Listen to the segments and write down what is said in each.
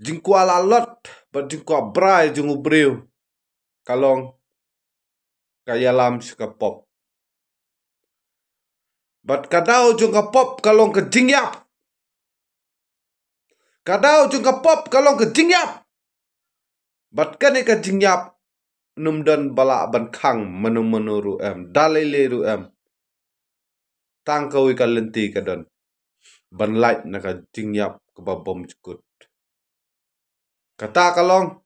Jingkua lalot, but jingkua brai jung ubriu. Kalong kayalam sekapop. But kadau jung kapop kalong ke jingyap. Kadau jung kapop kalong ke jingyap. But kani ke jingyap numdan bala ban khang manu ru em dalile ru em. Tang kawi kalenti kadon. Ban light naka jingyap ke babom cukut. Kata kalong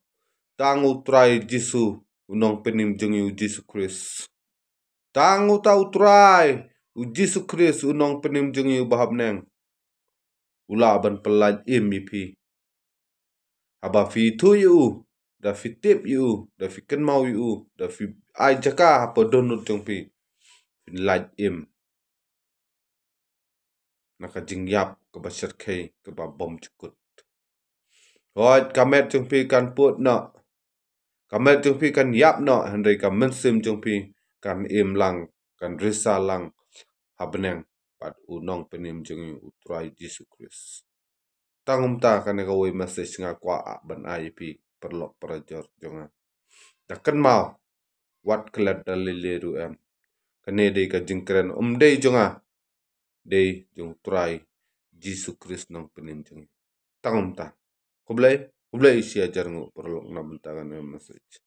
tang utrai Jisu unong penim jung yu Jisu Kris. Tang utrai Jisu Kris unong penim jung yu bahab neng. Ula ban pelaj imipi. Aba fi tu yu, da fi tip yu, da fi kenmau yu, da fi ai jaka apa donut jung pi. Laj im. Naka jingyap ke basir kei ke babom cukut. Hoi kamet jung pi kan put no. Kamet jung pi kan yap no. Hendai kan mensim jung pi kan im lang, kan risa lang. Habeneng pat unong penim jung yu utrai Jisu Kris. Tangum ta kan gawe message nga kwa ban IP perlok perajor jonga. Da kan mau wat kelat dalile ru em. Kane dei ka jingkren dei jonga. Dei jung try Jisu Kris nong penin jung. Tangum ta. Kublai isi ajar ngu perlok na bentakan message.